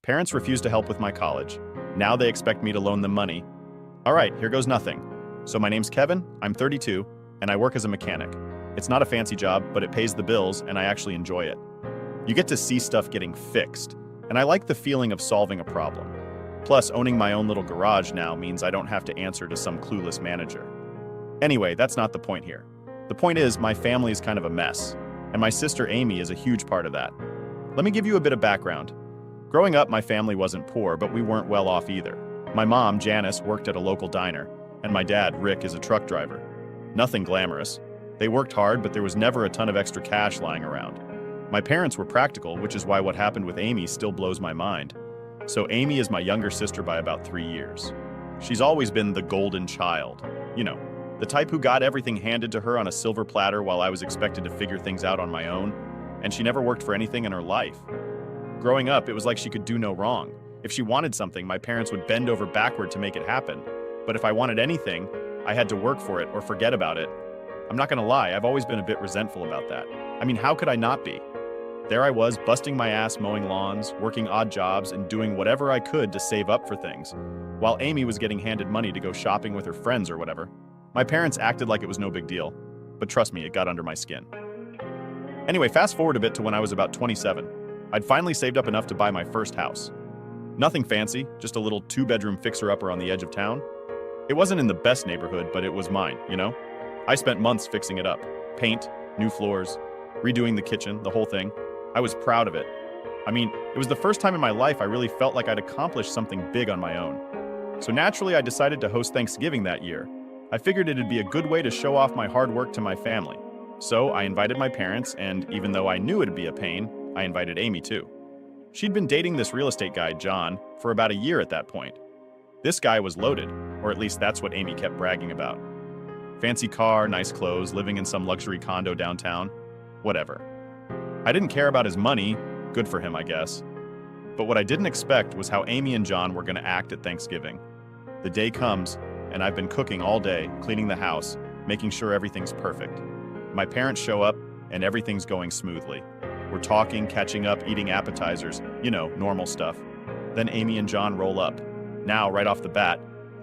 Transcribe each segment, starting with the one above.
Parents refused to help with my college. Now they expect me to loan them money. All right, here goes nothing. So my name's Kevin, I'm 32, and I work as a mechanic. It's not a fancy job, but it pays the bills, and I actually enjoy it. You get to see stuff getting fixed, and I like the feeling of solving a problem. Plus, owning my own little garage now means I don't have to answer to some clueless manager. Anyway, that's not the point here. The point is, my family is kind of a mess, and my sister Amy is a huge part of that. Let me give you a bit of background. Growing up, my family wasn't poor, but we weren't well off either. My mom, Janice, worked at a local diner, and my dad, Rick, is a truck driver. Nothing glamorous. They worked hard, but there was never a ton of extra cash lying around. My parents were practical, which is why what happened with Amy still blows my mind. So Amy is my younger sister by about 3 years. She's always been the golden child. You know, the type who got everything handed to her on a silver platter while I was expected to figure things out on my own, and she never worked for anything in her life. Growing up, it was like she could do no wrong. If she wanted something, my parents would bend over backward to make it happen. But if I wanted anything, I had to work for it or forget about it. I'm not gonna lie, I've always been a bit resentful about that. I mean, how could I not be? There I was, busting my ass mowing lawns, working odd jobs, and doing whatever I could to save up for things, while Amy was getting handed money to go shopping with her friends or whatever. My parents acted like it was no big deal, but trust me, it got under my skin. Anyway, fast forward a bit to when I was about 27. I'd finally saved up enough to buy my first house. Nothing fancy, just a little 2-bedroom fixer-upper on the edge of town. It wasn't in the best neighborhood, but it was mine, you know? I spent months fixing it up. Paint, new floors, redoing the kitchen, the whole thing. I was proud of it. I mean, it was the first time in my life I really felt like I'd accomplished something big on my own. So naturally, I decided to host Thanksgiving that year. I figured it'd be a good way to show off my hard work to my family. So I invited my parents, and even though I knew it'd be a pain, I invited Amy too. She'd been dating this real estate guy, John, for about a year at that point. This guy was loaded, or at least that's what Amy kept bragging about. Fancy car, nice clothes, living in some luxury condo downtown. Whatever. I didn't care about his money, good for him, I guess. But what I didn't expect was how Amy and John were gonna act at Thanksgiving. The day comes, and I've been cooking all day, cleaning the house, making sure everything's perfect. My parents show up, and everything's going smoothly. We're talking, catching up, eating appetizers, you know, normal stuff. Then Amy and John roll up. Now, right off the bat,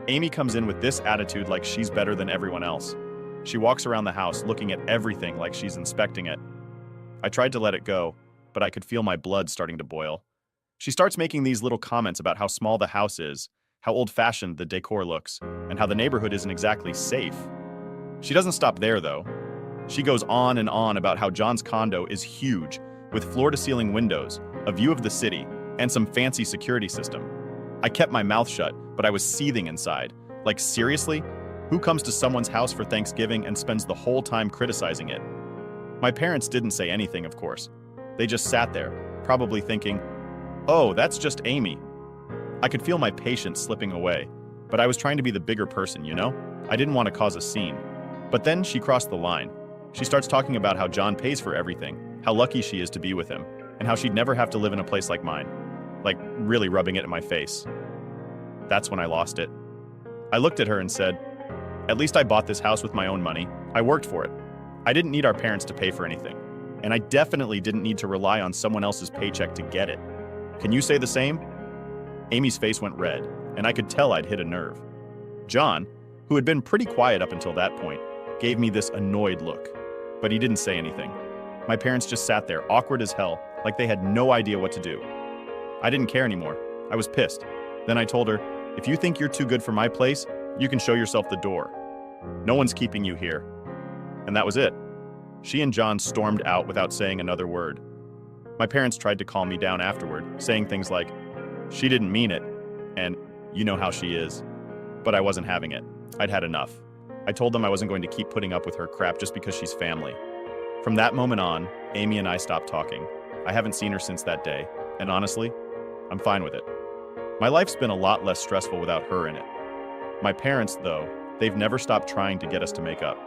Amy comes in with this attitude like she's better than everyone else. She walks around the house looking at everything like she's inspecting it. I tried to let it go, but I could feel my blood starting to boil. She starts making these little comments about how small the house is, how old-fashioned the decor looks, and how the neighborhood isn't exactly safe. She doesn't stop there, though. She goes on and on about how John's condo is huge, with floor-to-ceiling windows, a view of the city, and some fancy security system. I kept my mouth shut, but I was seething inside. Like, seriously? Who comes to someone's house for Thanksgiving and spends the whole time criticizing it? My parents didn't say anything, of course. They just sat there, probably thinking, oh, that's just Amy. I could feel my patience slipping away, but I was trying to be the bigger person, you know? I didn't want to cause a scene. But then she crossed the line. She starts talking about how John pays for everything, how lucky she is to be with him, and how she'd never have to live in a place like mine. Like, really rubbing it in my face. That's when I lost it. I looked at her and said, at least I bought this house with my own money. I worked for it. I didn't need our parents to pay for anything. And I definitely didn't need to rely on someone else's paycheck to get it. Can you say the same? Amy's face went red, and I could tell I'd hit a nerve. John, who had been pretty quiet up until that point, gave me this annoyed look. But he didn't say anything. My parents just sat there, awkward as hell, like they had no idea what to do. I didn't care anymore. I was pissed. Then I told her, if you think you're too good for my place, you can show yourself the door. No one's keeping you here. And that was it. She and John stormed out without saying another word. My parents tried to calm me down afterward, saying things like, she didn't mean it, and you know how she is. But I wasn't having it. I'd had enough. I told them I wasn't going to keep putting up with her crap just because she's family. From that moment on, Amy and I stopped talking. I haven't seen her since that day, and honestly, I'm fine with it. My life's been a lot less stressful without her in it. My parents, though, they've never stopped trying to get us to make up.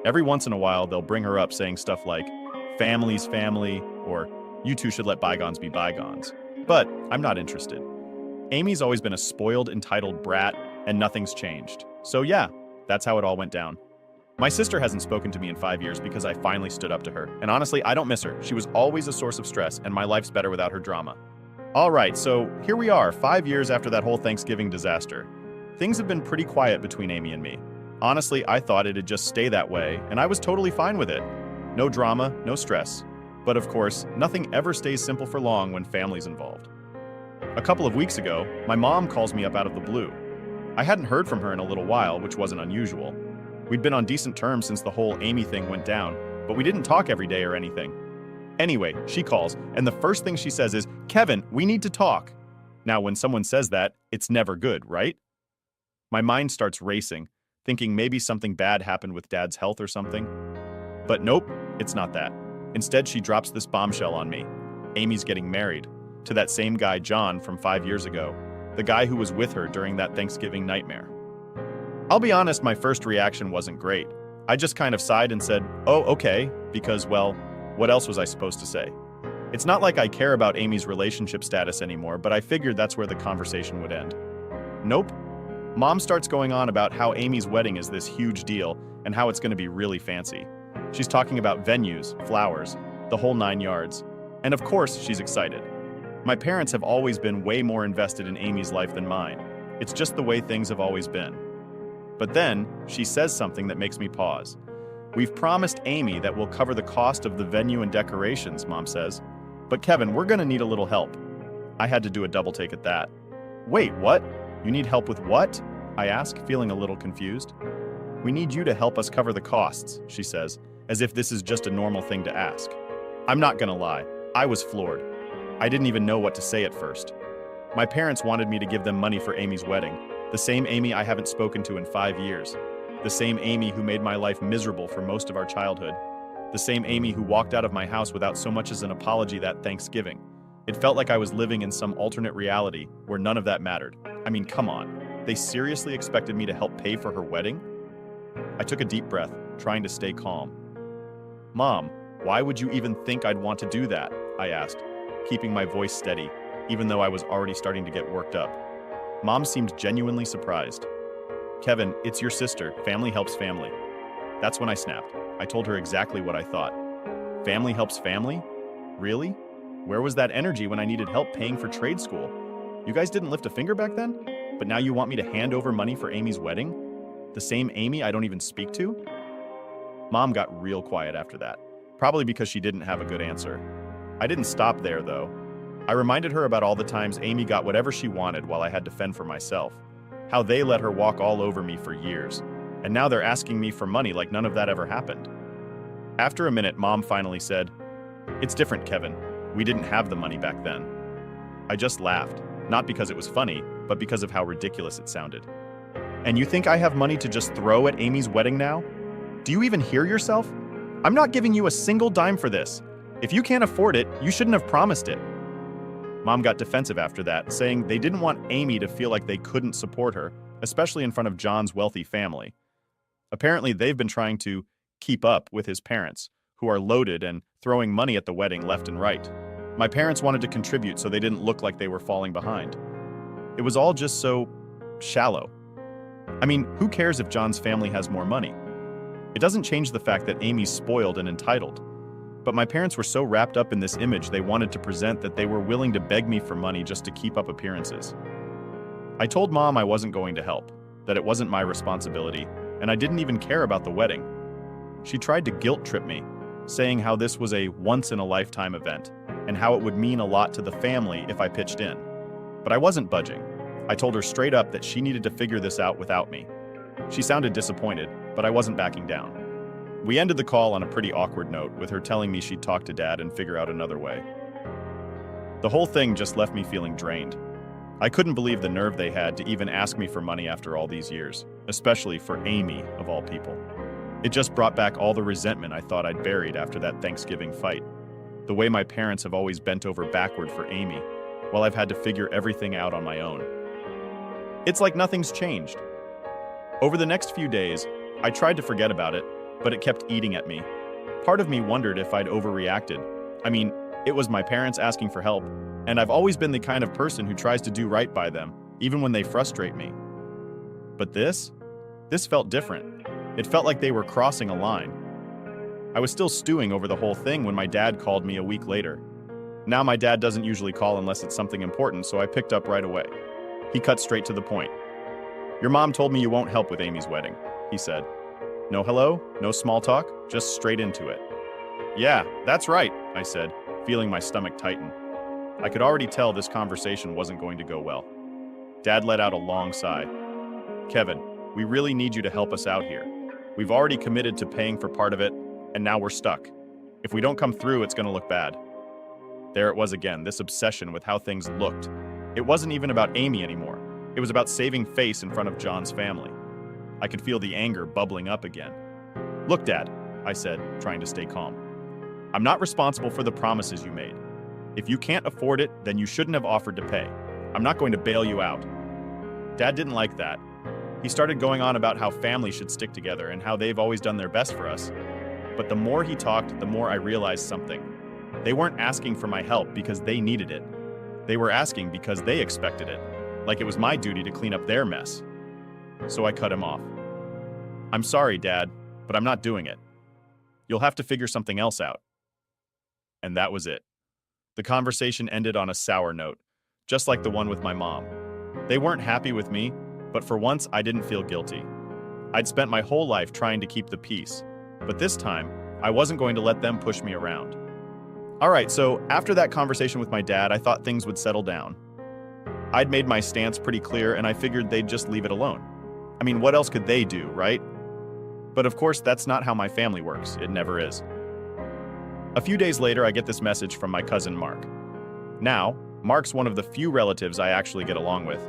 Every once in a while, they'll bring her up saying stuff like, family's family, or you two should let bygones be bygones. But I'm not interested. Amy's always been a spoiled, entitled brat, and nothing's changed. So yeah, that's how it all went down. My sister hasn't spoken to me in 5 years because I finally stood up to her. And honestly, I don't miss her. She was always a source of stress, and my life's better without her drama. All right, so here we are, 5 years after that whole Thanksgiving disaster. Things have been pretty quiet between Amy and me. Honestly, I thought it'd just stay that way, and I was totally fine with it. No drama, no stress. But of course, nothing ever stays simple for long when family's involved. A couple of weeks ago, my mom calls me up out of the blue. I hadn't heard from her in a little while, which wasn't unusual. We'd been on decent terms since the whole Amy thing went down, but we didn't talk every day or anything. Anyway, she calls, and the first thing she says is, "Kevin, we need to talk." Now, when someone says that, it's never good, right? My mind starts racing, thinking maybe something bad happened with Dad's health or something. But nope, it's not that. Instead, she drops this bombshell on me. Amy's getting married to that same guy, John, from 5 years ago, the guy who was with her during that Thanksgiving nightmare. I'll be honest, my first reaction wasn't great. I just kind of sighed and said, "Oh, okay," because, well, what else was I supposed to say? It's not like I care about Amy's relationship status anymore, but I figured that's where the conversation would end. Nope. Mom starts going on about how Amy's wedding is this huge deal and how it's going to be really fancy. She's talking about venues, flowers, the whole 9 yards. And of course, she's excited. My parents have always been way more invested in Amy's life than mine. It's just the way things have always been. But then, she says something that makes me pause. "We've promised Amy that we'll cover the cost of the venue and decorations," Mom says. "But Kevin, we're gonna need a little help." I had to do a double take at that. "Wait, what? You need help with what?" I ask, feeling a little confused. "We need you to help us cover the costs," she says, as if this is just a normal thing to ask. I'm not gonna lie, I was floored. I didn't even know what to say at first. My parents wanted me to give them money for Amy's wedding, the same Amy I haven't spoken to in 5 years. The same Amy who made my life miserable for most of our childhood. The same Amy who walked out of my house without so much as an apology that Thanksgiving. It felt like I was living in some alternate reality where none of that mattered. I mean, come on. They seriously expected me to help pay for her wedding? I took a deep breath, trying to stay calm. "Mom, why would you even think I'd want to do that?" I asked, keeping my voice steady, even though I was already starting to get worked up. Mom seemed genuinely surprised. "Kevin, it's your sister. Family helps family." That's when I snapped. I told her exactly what I thought. Family helps family? Really? Where was that energy when I needed help paying for trade school? You guys didn't lift a finger back then? But now you want me to hand over money for Amy's wedding? The same Amy I don't even speak to? Mom got real quiet after that, probably because she didn't have a good answer. I didn't stop there, though. I reminded her about all the times Amy got whatever she wanted while I had to fend for myself. How they let her walk all over me for years. And now they're asking me for money like none of that ever happened. After a minute, Mom finally said, "It's different, Kevin. We didn't have the money back then." I just laughed, not because it was funny, but because of how ridiculous it sounded. "And you think I have money to just throw at Amy's wedding now? Do you even hear yourself? I'm not giving you a single dime for this. If you can't afford it, you shouldn't have promised it." Mom got defensive after that, saying they didn't want Amy to feel like they couldn't support her, especially in front of John's wealthy family. Apparently, they've been trying to keep up with his parents, who are loaded and throwing money at the wedding left and right. My parents wanted to contribute so they didn't look like they were falling behind. It was all just so shallow. I mean, who cares if John's family has more money? It doesn't change the fact that Amy's spoiled and entitled. But my parents were so wrapped up in this image they wanted to present that they were willing to beg me for money just to keep up appearances. I told Mom I wasn't going to help, that it wasn't my responsibility, and I didn't even care about the wedding. She tried to guilt trip me, saying how this was a once-in-a-lifetime event, and how it would mean a lot to the family if I pitched in. But I wasn't budging. I told her straight up that she needed to figure this out without me. She sounded disappointed, but I wasn't backing down. We ended the call on a pretty awkward note, with her telling me she'd talk to Dad and figure out another way. The whole thing just left me feeling drained. I couldn't believe the nerve they had to even ask me for money after all these years, especially for Amy, of all people. It just brought back all the resentment I thought I'd buried after that Thanksgiving fight. The way my parents have always bent over backward for Amy, while I've had to figure everything out on my own. It's like nothing's changed. Over the next few days, I tried to forget about it, but it kept eating at me. Part of me wondered if I'd overreacted. I mean, it was my parents asking for help, and I've always been the kind of person who tries to do right by them, even when they frustrate me. But this felt different. It felt like they were crossing a line. I was still stewing over the whole thing when my dad called me a week later. Now my dad doesn't usually call unless it's something important, so I picked up right away. He cut straight to the point. Your mom told me you won't help with Amy's wedding, he said. No hello, no small talk, just straight into it. Yeah, that's right, I said, feeling my stomach tighten. I could already tell this conversation wasn't going to go well. Dad let out a long sigh. Kevin, we really need you to help us out here. We've already committed to paying for part of it, and now we're stuck. If we don't come through, it's going to look bad. There it was again, this obsession with how things looked. It wasn't even about Amy anymore. It was about saving face in front of John's family. I could feel the anger bubbling up again. Look, Dad, I said, trying to stay calm. I'm not responsible for the promises you made. If you can't afford it, then you shouldn't have offered to pay. I'm not going to bail you out. Dad didn't like that. He started going on about how families should stick together and how they've always done their best for us. But the more he talked, the more I realized something. They weren't asking for my help because they needed it. They were asking because they expected it, like it was my duty to clean up their mess. So I cut him off. I'm sorry, Dad, but I'm not doing it. You'll have to figure something else out. And that was it. The conversation ended on a sour note, just like the one with my mom. They weren't happy with me, but for once I didn't feel guilty. I'd spent my whole life trying to keep the peace, but this time I wasn't going to let them push me around. All right, so after that conversation with my dad, I thought things would settle down. I'd made my stance pretty clear, and I figured they'd just leave it alone. I mean, what else could they do, right? But of course, that's not how my family works. It never is. A few days later, I get this message from my cousin Mark. Now, Mark's one of the few relatives I actually get along with.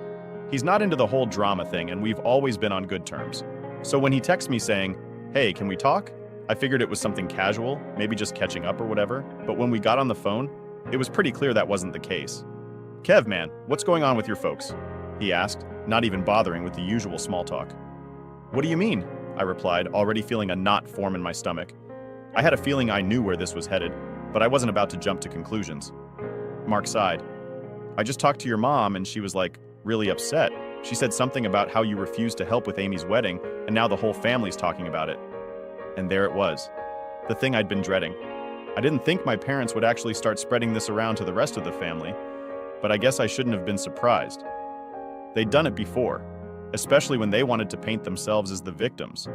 He's not into the whole drama thing, and we've always been on good terms. So when he texts me saying, "Hey, can we talk?" I figured it was something casual, maybe just catching up or whatever, but when we got on the phone, it was pretty clear that wasn't the case. "Kev, man, what's going on with your folks?" he asked, not even bothering with the usual small talk. "What do you mean?" I replied, already feeling a knot form in my stomach. I had a feeling I knew where this was headed, but I wasn't about to jump to conclusions. Mark sighed. "I just talked to your mom and she was like, really upset. She said something about how you refused to help with Amy's wedding, and now the whole family's talking about it." And there it was, the thing I'd been dreading. I didn't think my parents would actually start spreading this around to the rest of the family, but I guess I shouldn't have been surprised. They'd done it before, especially when they wanted to paint themselves as the victims.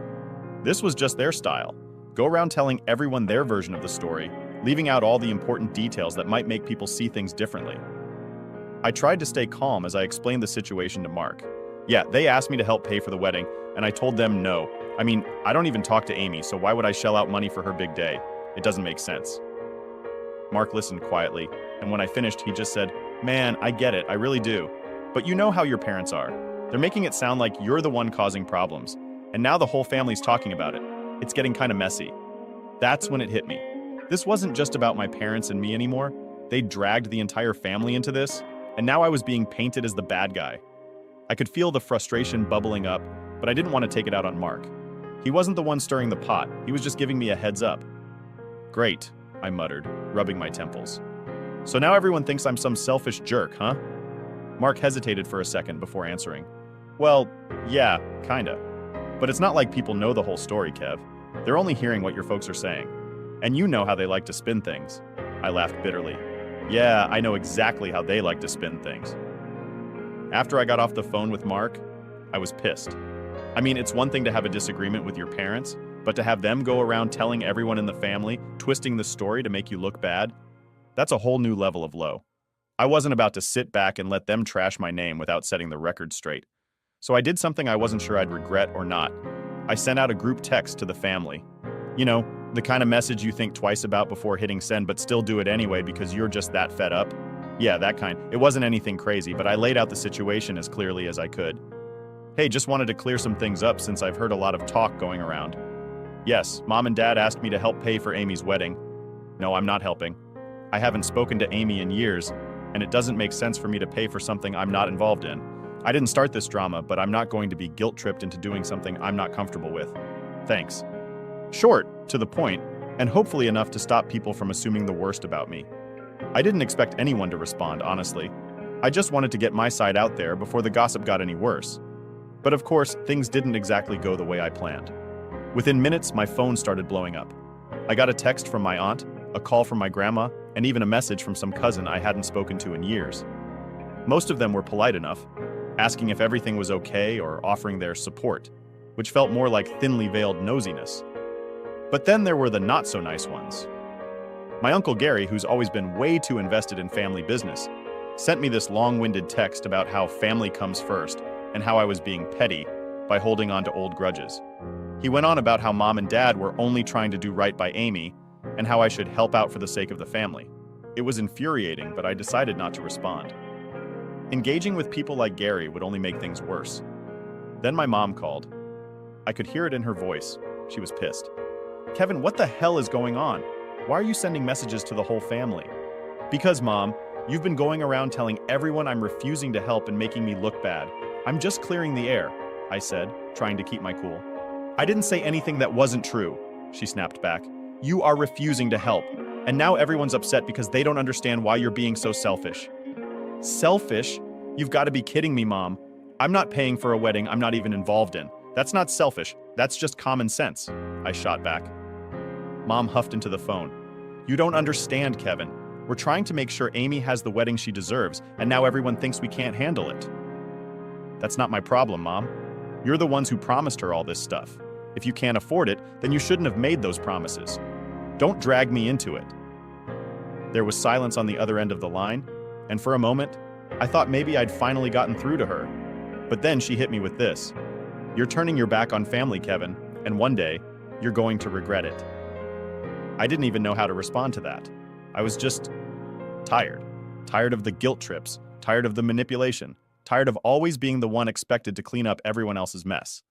This was just their style. Go around telling everyone their version of the story, leaving out all the important details that might make people see things differently. I tried to stay calm as I explained the situation to Mark. Yeah, they asked me to help pay for the wedding, and I told them no. I mean, I don't even talk to Amy, so why would I shell out money for her big day? It doesn't make sense. Mark listened quietly, and when I finished, he just said, "Man, I get it, I really do. But you know how your parents are. They're making it sound like you're the one causing problems, and now the whole family's talking about it. It's getting kind of messy." That's when it hit me. This wasn't just about my parents and me anymore. They dragged the entire family into this, and now I was being painted as the bad guy. I could feel the frustration bubbling up, but I didn't want to take it out on Mark. He wasn't the one stirring the pot, he was just giving me a heads up. "Great," I muttered, rubbing my temples. "So now everyone thinks I'm some selfish jerk, huh?" Mark hesitated for a second before answering. "Well, yeah, kinda. But it's not like people know the whole story, Kev. They're only hearing what your folks are saying. And you know how they like to spin things." I laughed bitterly. "Yeah, I know exactly how they like to spin things." After I got off the phone with Mark, I was pissed. I mean, it's one thing to have a disagreement with your parents, but to have them go around telling everyone in the family, twisting the story to make you look bad, that's a whole new level of low. I wasn't about to sit back and let them trash my name without setting the record straight. So I did something I wasn't sure I'd regret or not. I sent out a group text to the family. You know, the kind of message you think twice about before hitting send but still do it anyway because you're just that fed up. Yeah, that kind. It wasn't anything crazy, but I laid out the situation as clearly as I could. "Hey, just wanted to clear some things up since I've heard a lot of talk going around. Yes, Mom and Dad asked me to help pay for Amy's wedding. No, I'm not helping. I haven't spoken to Amy in years, and it doesn't make sense for me to pay for something I'm not involved in. I didn't start this drama, but I'm not going to be guilt-tripped into doing something I'm not comfortable with. Thanks." Short, to the point, and hopefully enough to stop people from assuming the worst about me. I didn't expect anyone to respond, honestly. I just wanted to get my side out there before the gossip got any worse. But of course, things didn't exactly go the way I planned. Within minutes, my phone started blowing up. I got a text from my aunt, a call from my grandma, and even a message from some cousin I hadn't spoken to in years. Most of them were polite enough, asking if everything was okay or offering their support, which felt more like thinly veiled nosiness. But then there were the not-so-nice ones. My Uncle Gary, who's always been way too invested in family business, sent me this long-winded text about how family comes first and how I was being petty by holding on to old grudges. He went on about how Mom and Dad were only trying to do right by Amy and how I should help out for the sake of the family. It was infuriating, but I decided not to respond. Engaging with people like Gary would only make things worse. Then my mom called. I could hear it in her voice. She was pissed. "Kevin, what the hell is going on? Why are you sending messages to the whole family?" "Because, Mom, you've been going around telling everyone I'm refusing to help and making me look bad. I'm just clearing the air," I said, trying to keep my cool. "I didn't say anything that wasn't true," she snapped back. "You are refusing to help, and now everyone's upset because they don't understand why you're being so selfish." "Selfish? You've got to be kidding me, Mom. I'm not paying for a wedding I'm not even involved in. That's not selfish, that's just common sense," I shot back. Mom huffed into the phone. "You don't understand, Kevin. We're trying to make sure Amy has the wedding she deserves, and now everyone thinks we can't handle it." "That's not my problem, Mom. You're the ones who promised her all this stuff. If you can't afford it, then you shouldn't have made those promises. Don't drag me into it." There was silence on the other end of the line, and for a moment, I thought maybe I'd finally gotten through to her. But then she hit me with this. "You're turning your back on family, Kevin, and one day, you're going to regret it." I didn't even know how to respond to that. I was just tired. Tired of the guilt trips, tired of the manipulation, tired of always being the one expected to clean up everyone else's mess.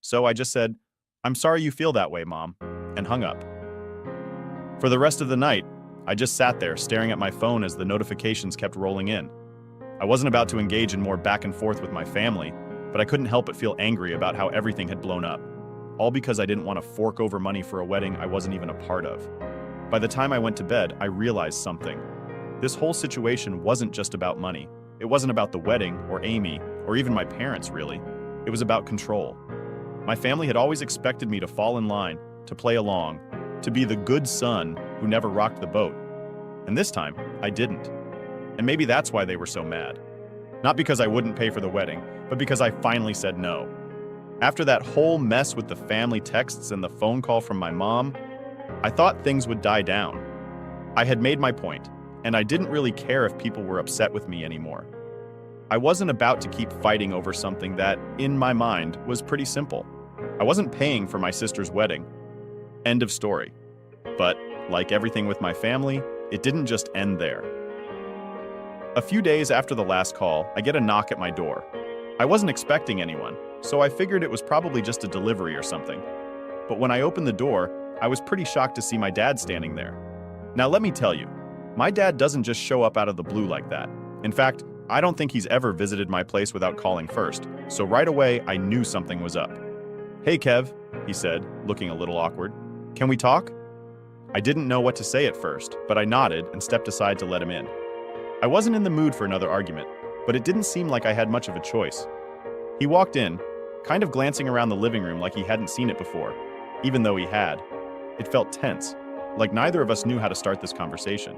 So I just said, "I'm sorry you feel that way, Mom," and hung up. For the rest of the night, I just sat there staring at my phone as the notifications kept rolling in. I wasn't about to engage in more back and forth with my family, but I couldn't help but feel angry about how everything had blown up. All because I didn't want to fork over money for a wedding I wasn't even a part of. By the time I went to bed, I realized something. This whole situation wasn't just about money. It wasn't about the wedding, or Amy, or even my parents, really. It was about control. My family had always expected me to fall in line, to play along, to be the good son who never rocked the boat. And this time, I didn't. And maybe that's why they were so mad. Not because I wouldn't pay for the wedding, but because I finally said no. After that whole mess with the family texts and the phone call from my mom, I thought things would die down. I had made my point, and I didn't really care if people were upset with me anymore. I wasn't about to keep fighting over something that, in my mind, was pretty simple. I wasn't paying for my sister's wedding. End of story. But, like everything with my family, it didn't just end there. A few days after the last call, I get a knock at my door. I wasn't expecting anyone, so I figured it was probably just a delivery or something. But when I opened the door, I was pretty shocked to see my dad standing there. Now let me tell you, my dad doesn't just show up out of the blue like that. In fact, I don't think he's ever visited my place without calling first, so right away I knew something was up. "Hey Kev," he said, looking a little awkward. "Can we talk?" I didn't know what to say at first, but I nodded and stepped aside to let him in. I wasn't in the mood for another argument, but it didn't seem like I had much of a choice. He walked in, kind of glancing around the living room like he hadn't seen it before, even though he had. It felt tense, like neither of us knew how to start this conversation.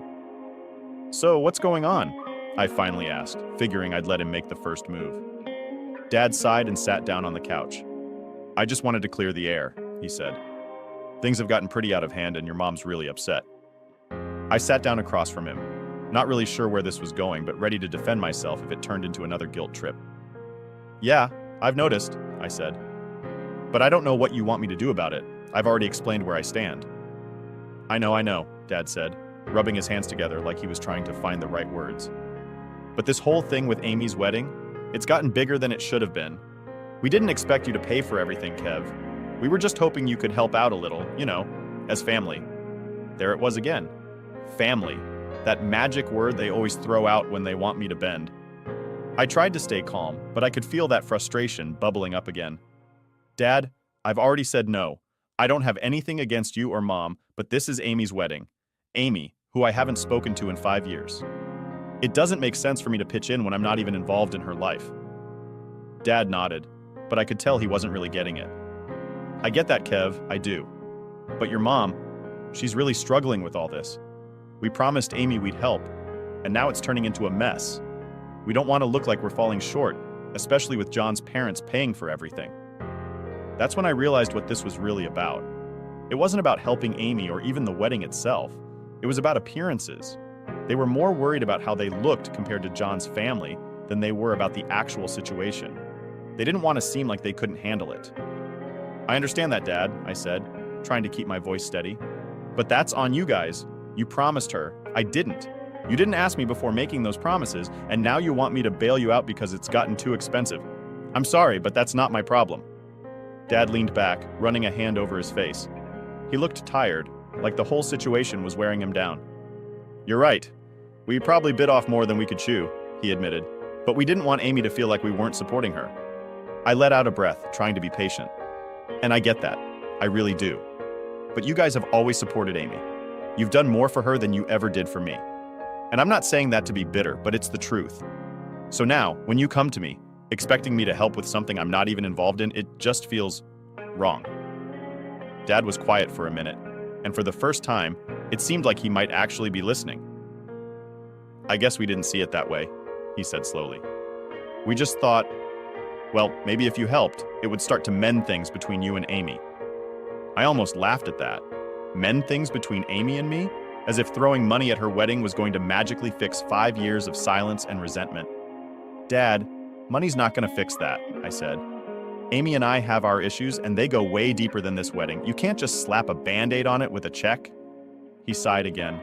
"So, what's going on?" I finally asked, figuring I'd let him make the first move. Dad sighed and sat down on the couch. "I just wanted to clear the air," he said. "Things have gotten pretty out of hand and your mom's really upset." I sat down across from him, not really sure where this was going, but ready to defend myself if it turned into another guilt trip. "Yeah, I've noticed," I said. "But I don't know what you want me to do about it. I've already explained where I stand." I know, Dad said, rubbing his hands together like he was trying to find the right words. "But this whole thing with Amy's wedding, it's gotten bigger than it should have been. We didn't expect you to pay for everything, Kev. We were just hoping you could help out a little, as family." There it was again. Family. That magic word they always throw out when they want me to bend. I tried to stay calm, but I could feel that frustration bubbling up again. "Dad, I've already said no. I don't have anything against you or Mom, but this is Amy's wedding. Amy, who I haven't spoken to in 5 years. It doesn't make sense for me to pitch in when I'm not even involved in her life." Dad nodded, but I could tell he wasn't really getting it. "I get that, Kev, I do. But your mom, she's really struggling with all this." We promised Amy we'd help, and now it's turning into a mess. We don't want to look like we're falling short, especially with John's parents paying for everything. That's when I realized what this was really about. It wasn't about helping Amy or even the wedding itself. It was about appearances. They were more worried about how they looked compared to John's family than they were about the actual situation. They didn't want to seem like they couldn't handle it. I understand that, Dad, I said, trying to keep my voice steady. But that's on you guys. You promised her. I didn't. You didn't ask me before making those promises, and now you want me to bail you out because it's gotten too expensive. I'm sorry, but that's not my problem. Dad leaned back, running a hand over his face. He looked tired, like the whole situation was wearing him down. You're right. We probably bit off more than we could chew, he admitted, but we didn't want Amy to feel like we weren't supporting her. I let out a breath, trying to be patient. And I get that. I really do. But you guys have always supported Amy. You've done more for her than you ever did for me. And I'm not saying that to be bitter, but it's the truth. So now, when you come to me, expecting me to help with something I'm not even involved in, it just feels wrong. Dad was quiet for a minute, and for the first time, it seemed like he might actually be listening. I guess we didn't see it that way, he said slowly. We just thought, well, maybe if you helped, it would start to mend things between you and Amy. I almost laughed at that. Mend things between Amy and me? As if throwing money at her wedding was going to magically fix 5 years of silence and resentment. Dad, money's not going to fix that, I said. Amy and I have our issues, and they go way deeper than this wedding. You can't just slap a Band-Aid on it with a check. He sighed again,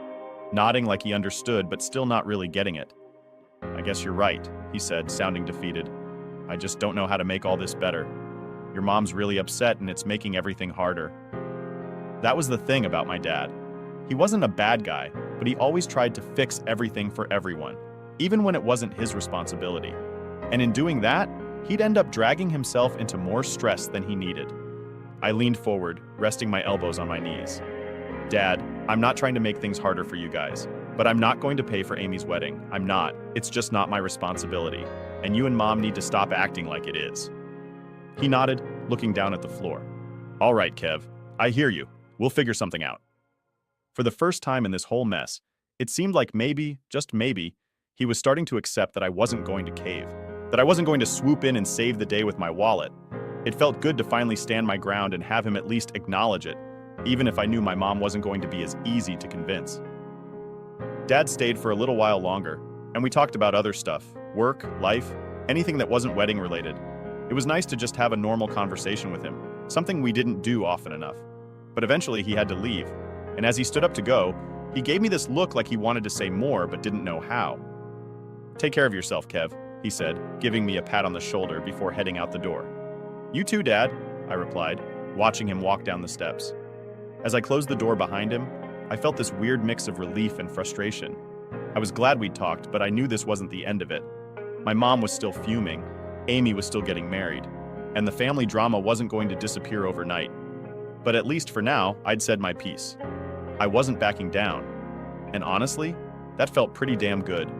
nodding like he understood, but still not really getting it. I guess you're right, he said, sounding defeated. I just don't know how to make all this better. Your mom's really upset, and it's making everything harder. That was the thing about my dad. He wasn't a bad guy, but he always tried to fix everything for everyone, even when it wasn't his responsibility. And in doing that, he'd end up dragging himself into more stress than he needed. I leaned forward, resting my elbows on my knees. Dad, I'm not trying to make things harder for you guys, but I'm not going to pay for Amy's wedding. I'm not. It's just not my responsibility. And you and Mom need to stop acting like it is. He nodded, looking down at the floor. All right, Kev. I hear you. We'll figure something out. For the first time in this whole mess, it seemed like maybe, just maybe, he was starting to accept that I wasn't going to cave, that I wasn't going to swoop in and save the day with my wallet. It felt good to finally stand my ground and have him at least acknowledge it, even if I knew my mom wasn't going to be as easy to convince. Dad stayed for a little while longer, and we talked about other stuff, work, life, anything that wasn't wedding related. It was nice to just have a normal conversation with him, something we didn't do often enough. But eventually he had to leave, and as he stood up to go, he gave me this look like he wanted to say more but didn't know how. Take care of yourself, Kev, he said, giving me a pat on the shoulder before heading out the door. You too, Dad, I replied, watching him walk down the steps. As I closed the door behind him, I felt this weird mix of relief and frustration. I was glad we'd talked, but I knew this wasn't the end of it. My mom was still fuming, Amy was still getting married, and the family drama wasn't going to disappear overnight. But at least for now, I'd said my piece. I wasn't backing down. And honestly, that felt pretty damn good.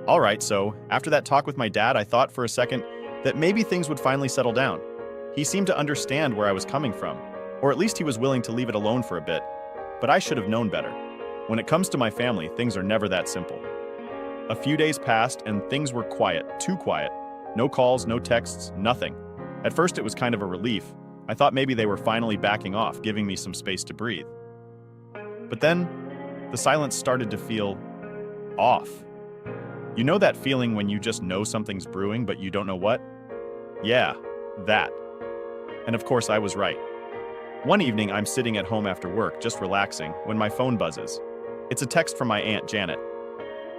All right, so after that talk with my dad, I thought for a second that maybe things would finally settle down. He seemed to understand where I was coming from, or at least he was willing to leave it alone for a bit. But I should have known better. When it comes to my family, things are never that simple. A few days passed and things were quiet, too quiet. No calls, no texts, nothing. At first it was kind of a relief. I thought maybe they were finally backing off, giving me some space to breathe. But then, the silence started to feel off. You know that feeling when you just know something's brewing, but you don't know what? Yeah, that. And of course I was right. One evening, I'm sitting at home after work, just relaxing, when my phone buzzes. It's a text from my Aunt Janet.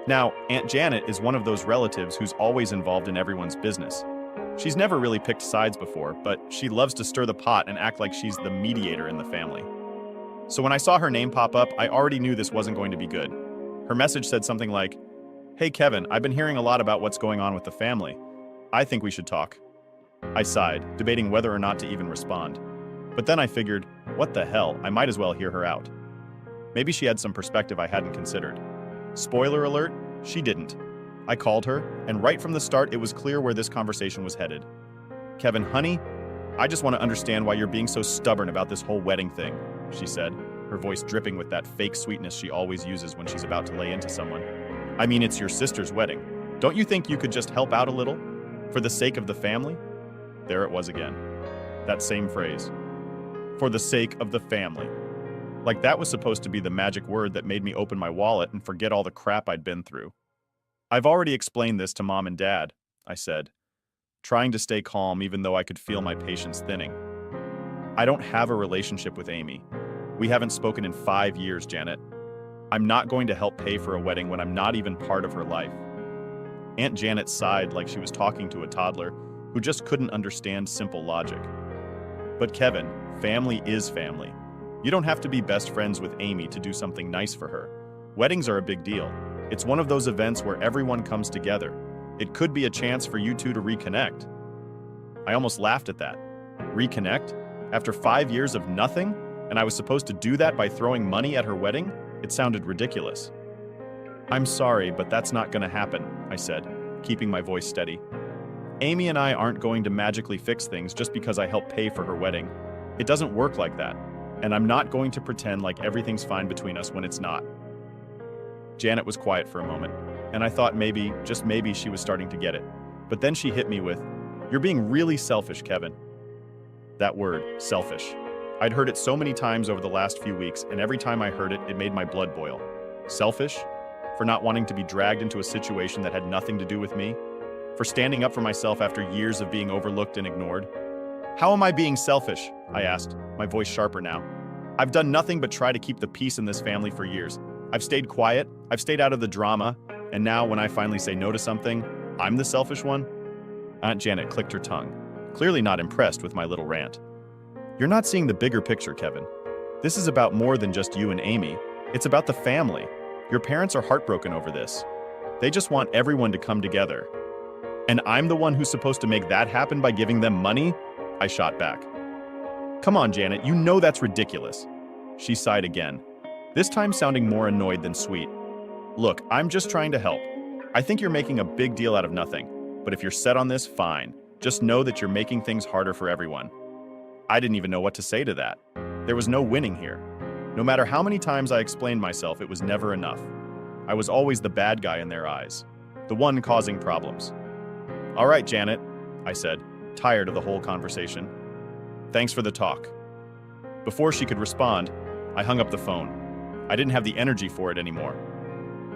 Now, Aunt Janet is one of those relatives who's always involved in everyone's business. She's never really picked sides before, but she loves to stir the pot and act like she's the mediator in the family. So when I saw her name pop up, I already knew this wasn't going to be good. Her message said something like, "Hey Kevin, I've been hearing a lot about what's going on with the family. I think we should talk." I sighed, debating whether or not to even respond. But then I figured, what the hell, I might as well hear her out. Maybe she had some perspective I hadn't considered. Spoiler alert, she didn't. I called her, and right from the start it was clear where this conversation was headed. "Kevin, honey, I just want to understand why you're being so stubborn about this whole wedding thing," she said. her voice dripping with that fake sweetness she always uses when she's about to lay into someone. I mean, it's your sister's wedding. Don't you think you could just help out a little? For the sake of the family? There it was again. That same phrase. For the sake of the family. Like that was supposed to be the magic word that made me open my wallet and forget all the crap I'd been through. I've already explained this to Mom and Dad, I said, trying to stay calm even though I could feel my patience thinning. I don't have a relationship with Amy. We haven't spoken in 5 years, Janet. I'm not going to help pay for a wedding when I'm not even part of her life. Aunt Janet sighed like she was talking to a toddler who just couldn't understand simple logic. But Kevin, family is family. You don't have to be best friends with Amy to do something nice for her. Weddings are a big deal. It's one of those events where everyone comes together. It could be a chance for you two to reconnect. I almost laughed at that. Reconnect? After 5 years of nothing? And I was supposed to do that by throwing money at her wedding? It sounded ridiculous. I'm sorry, but that's not going to happen, I said, keeping my voice steady. Amy and I aren't going to magically fix things just because I help pay for her wedding. It doesn't work like that, and I'm not going to pretend like everything's fine between us when it's not. Janet was quiet for a moment, and I thought maybe, just maybe, she was starting to get it. But then she hit me with, "You're being really selfish, Kevin." That word, selfish. I'd heard it so many times over the last few weeks, and every time I heard it, it made my blood boil. Selfish? For not wanting to be dragged into a situation that had nothing to do with me? For standing up for myself after years of being overlooked and ignored? How am I being selfish? I asked, my voice sharper now. I've done nothing but try to keep the peace in this family for years. I've stayed quiet, I've stayed out of the drama, and now when I finally say no to something, I'm the selfish one? Aunt Janet clicked her tongue, clearly not impressed with my little rant. You're not seeing the bigger picture, Kevin. This is about more than just you and Amy. It's about the family. Your parents are heartbroken over this. They just want everyone to come together. And I'm the one who's supposed to make that happen by giving them money? I shot back. Come on, Janet, you know that's ridiculous. She sighed again, this time sounding more annoyed than sweet. Look, I'm just trying to help. I think you're making a big deal out of nothing, but if you're set on this, fine. Just know that you're making things harder for everyone. I didn't even know what to say to that. There was no winning here. No matter how many times I explained myself, it was never enough. I was always the bad guy in their eyes, the one causing problems. All right, Janet, I said, tired of the whole conversation. Thanks for the talk. Before she could respond, I hung up the phone. I didn't have the energy for it anymore.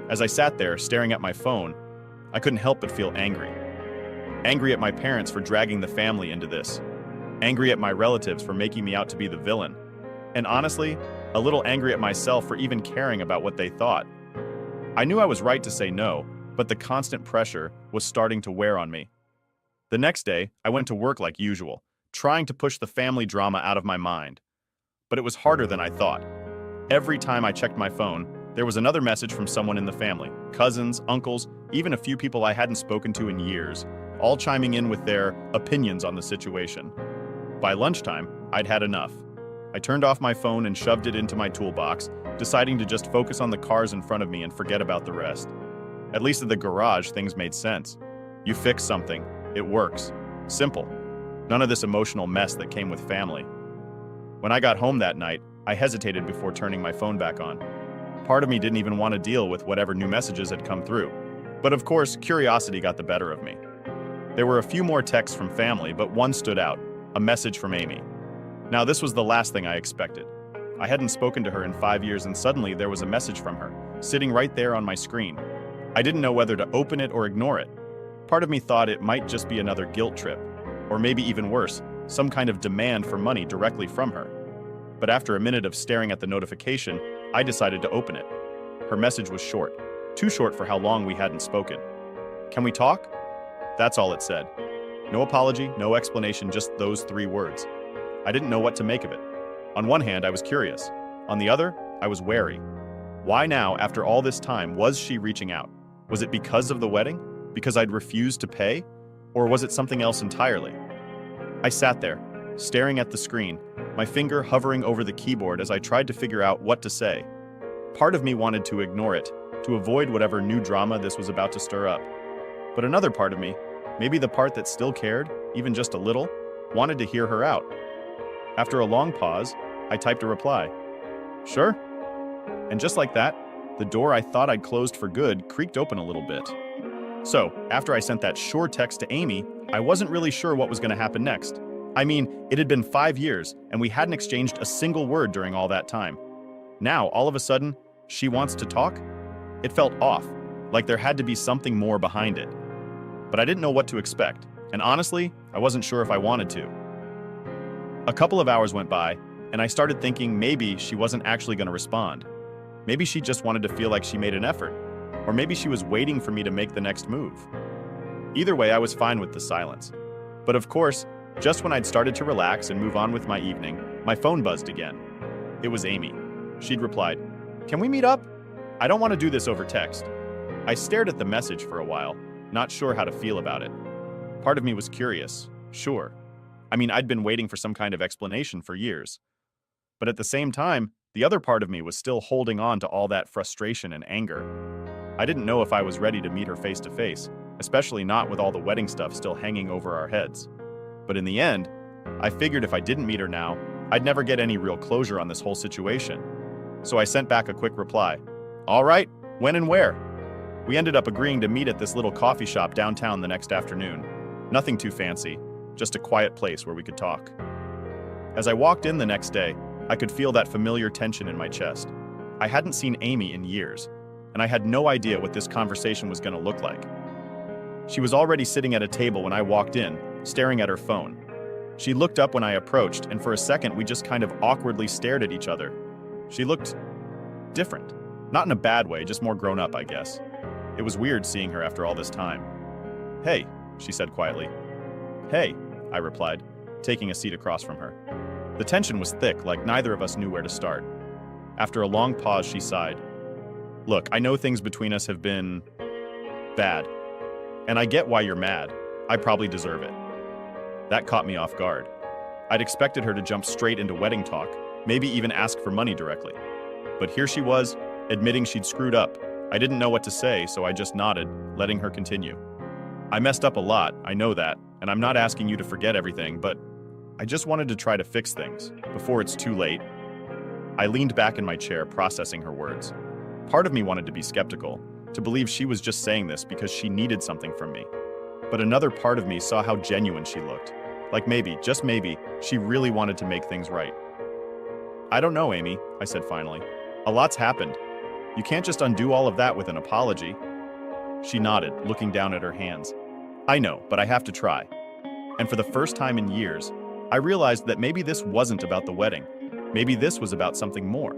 As I sat there, staring at my phone, I couldn't help but feel angry. Angry at my parents for dragging the family into this. Angry at my relatives for making me out to be the villain. And honestly, a little angry at myself for even caring about what they thought. I knew I was right to say no, but the constant pressure was starting to wear on me. The next day, I went to work like usual, trying to push the family drama out of my mind. But it was harder than I thought. Every time I checked my phone, there was another message from someone in the family, cousins, uncles, even a few people I hadn't spoken to in years, all chiming in with their opinions on the situation. By lunchtime, I'd had enough. I turned off my phone and shoved it into my toolbox, deciding to just focus on the cars in front of me and forget about the rest. At least at the garage, things made sense. You fix something, it works. Simple. None of this emotional mess that came with family. When I got home that night, I hesitated before turning my phone back on. Part of me didn't even want to deal with whatever new messages had come through. But of course, curiosity got the better of me. There were a few more texts from family, but one stood out, a message from Amy. Now, this was the last thing I expected. I hadn't spoken to her in 5 years, and suddenly there was a message from her, sitting right there on my screen. I didn't know whether to open it or ignore it. Part of me thought it might just be another guilt trip, or maybe even worse, some kind of demand for money directly from her. But after a minute of staring at the notification, I decided to open it. Her message was short, too short for how long we hadn't spoken. Can we talk? That's all it said. No apology, no explanation, just those 3 words. I didn't know what to make of it. On one hand, I was curious. On the other, I was wary. Why now, after all this time, was she reaching out? Was it because of the wedding? Because I'd refused to pay? Or was it something else entirely? I sat there, staring at the screen, my finger hovering over the keyboard as I tried to figure out what to say. Part of me wanted to ignore it, to avoid whatever new drama this was about to stir up. But another part of me, maybe the part that still cared, even just a little, wanted to hear her out. After a long pause, I typed a reply. Sure. And just like that, the door I thought I'd closed for good creaked open a little bit. So, after I sent that sure text to Amy, I wasn't really sure what was going to happen next. I mean, it had been 5 years, and we hadn't exchanged a single word during all that time. Now, all of a sudden, she wants to talk? It felt off, like there had to be something more behind it. But I didn't know what to expect, and honestly, I wasn't sure if I wanted to. A couple of hours went by, and I started thinking maybe she wasn't actually going to respond. Maybe she just wanted to feel like she made an effort, or maybe she was waiting for me to make the next move. Either way, I was fine with the silence. But of course, just when I'd started to relax and move on with my evening, my phone buzzed again. It was Amy. She'd replied, "Can we meet up? I don't want to do this over text." I stared at the message for a while, not sure how to feel about it. Part of me was curious, sure. I mean, I'd been waiting for some kind of explanation for years. But at the same time, the other part of me was still holding on to all that frustration and anger. I didn't know if I was ready to meet her face to face, especially not with all the wedding stuff still hanging over our heads. But in the end, I figured if I didn't meet her now, I'd never get any real closure on this whole situation. So I sent back a quick reply. "All right, when and where?" We ended up agreeing to meet at this little coffee shop downtown the next afternoon. Nothing too fancy, just a quiet place where we could talk. As I walked in the next day, I could feel that familiar tension in my chest. I hadn't seen Amy in years, and I had no idea what this conversation was going to look like. She was already sitting at a table when I walked in, staring at her phone. She looked up when I approached, and for a second we just kind of awkwardly stared at each other. She looked different. Not in a bad way, just more grown up, I guess. It was weird seeing her after all this time. "Hey," she said quietly. "Hey," I replied, taking a seat across from her. The tension was thick, like neither of us knew where to start. After a long pause, she sighed. "Look, I know things between us have been bad. And I get why you're mad. I probably deserve it." That caught me off guard. I'd expected her to jump straight into wedding talk, maybe even ask for money directly. But here she was, admitting she'd screwed up. I didn't know what to say, so I just nodded, letting her continue. "I messed up a lot, I know that, and I'm not asking you to forget everything, but I just wanted to try to fix things, before it's too late." I leaned back in my chair, processing her words. Part of me wanted to be skeptical, to believe she was just saying this because she needed something from me. But another part of me saw how genuine she looked. Like maybe, just maybe, she really wanted to make things right. "I don't know, Amy," I said finally. "A lot's happened. You can't just undo all of that with an apology." She nodded, looking down at her hands. "I know, but I have to try." And for the first time in years, I realized that maybe this wasn't about the wedding. Maybe this was about something more.